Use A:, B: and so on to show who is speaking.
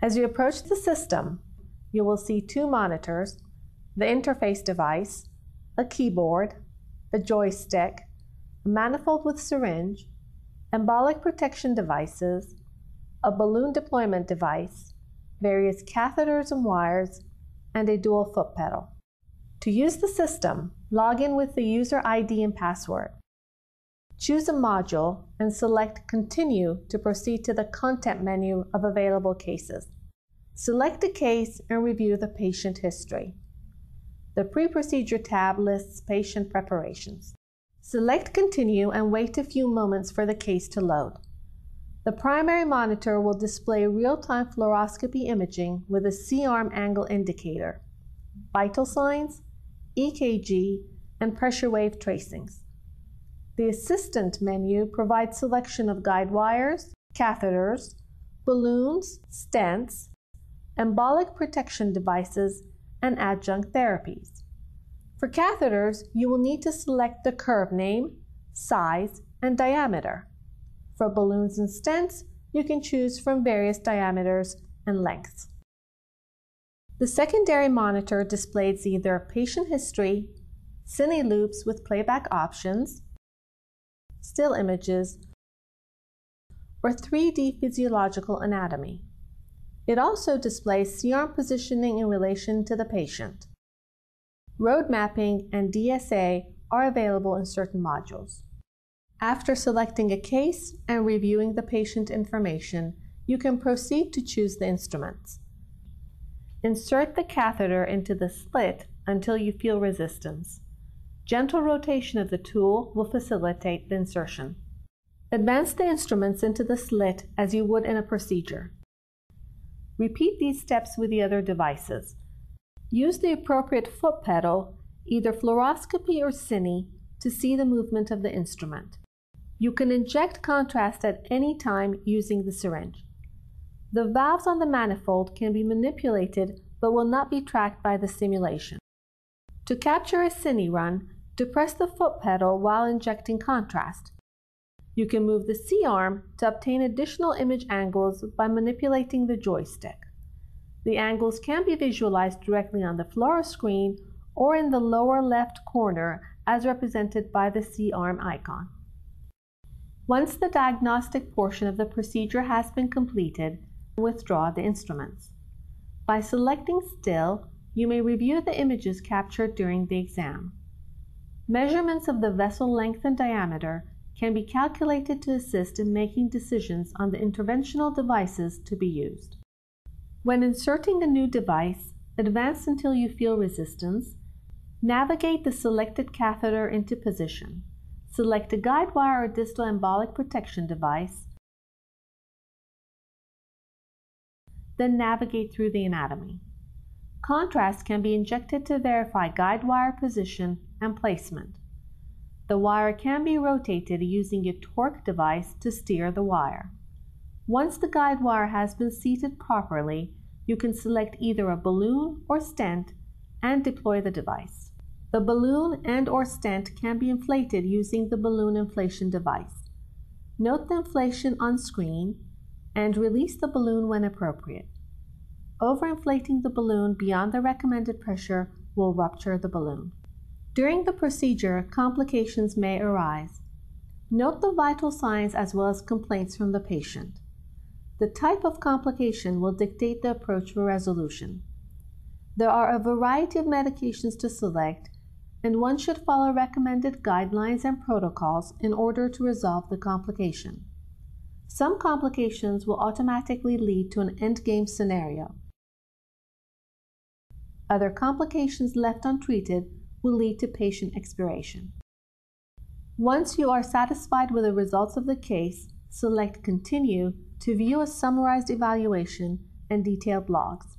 A: As you approach the system, you will see two monitors, the interface device, a keyboard, a joystick, a manifold with syringe, embolic protection devices, a balloon deployment device, various catheters and wires, and a dual foot pedal. To use the system, log in with the user ID and password. Choose a module and select Continue to proceed to the content menu of available cases. Select a case and review the patient history. The Pre-Procedure tab lists patient preparations. Select Continue and wait a few moments for the case to load. The primary monitor will display real-time fluoroscopy imaging with a C-arm angle indicator, vital signs, EKG, and pressure wave tracings. The Assistant menu provides selection of guide wires, catheters, balloons, stents, embolic protection devices, and adjunct therapies. For catheters, you will need to select the curve name, size, and diameter. For balloons and stents, you can choose from various diameters and lengths. The secondary monitor displays either patient history, cine loops with playback options, still images, or 3D physiological anatomy. It also displays C-arm positioning in relation to the patient. Road mapping and DSA are available in certain modules. After selecting a case and reviewing the patient information, you can proceed to choose the instruments. Insert the catheter into the slit until you feel resistance. Gentle rotation of the tool will facilitate the insertion. Advance the instruments into the slit as you would in a procedure. Repeat these steps with the other devices. Use the appropriate foot pedal, either fluoroscopy or cine, to see the movement of the instrument. You can inject contrast at any time using the syringe. The valves on the manifold can be manipulated but will not be tracked by the simulation. To capture a cine run, depress the foot pedal while injecting contrast. You can move the C-arm to obtain additional image angles by manipulating the joystick. The angles can be visualized directly on the fluoro screen or in the lower left corner as represented by the C-arm icon. Once the diagnostic portion of the procedure has been completed, withdraw the instruments. By selecting Still, you may review the images captured during the exam. Measurements of the vessel length and diameter can be calculated to assist in making decisions on the interventional devices to be used. When inserting a new device, advance until you feel resistance. Navigate the selected catheter into position. Select a guide wire or distal embolic protection device. Then navigate through the anatomy. Contrast can be injected to verify guide wire position and placement. The wire can be rotated using a torque device to steer the wire. Once the guide wire has been seated properly, you can select either a balloon or stent and deploy the device. The balloon and/or stent can be inflated using the balloon inflation device. Note the inflation on screen and release the balloon when appropriate. Overinflating the balloon beyond the recommended pressure will rupture the balloon. During the procedure, complications may arise. Note the vital signs as well as complaints from the patient. The type of complication will dictate the approach for resolution. There are a variety of medications to select, and one should follow recommended guidelines and protocols in order to resolve the complication. Some complications will automatically lead to an endgame scenario. Other complications left untreated will lead to patient expiration. Once you are satisfied with the results of the case, select Continue to view a summarized evaluation and detailed logs.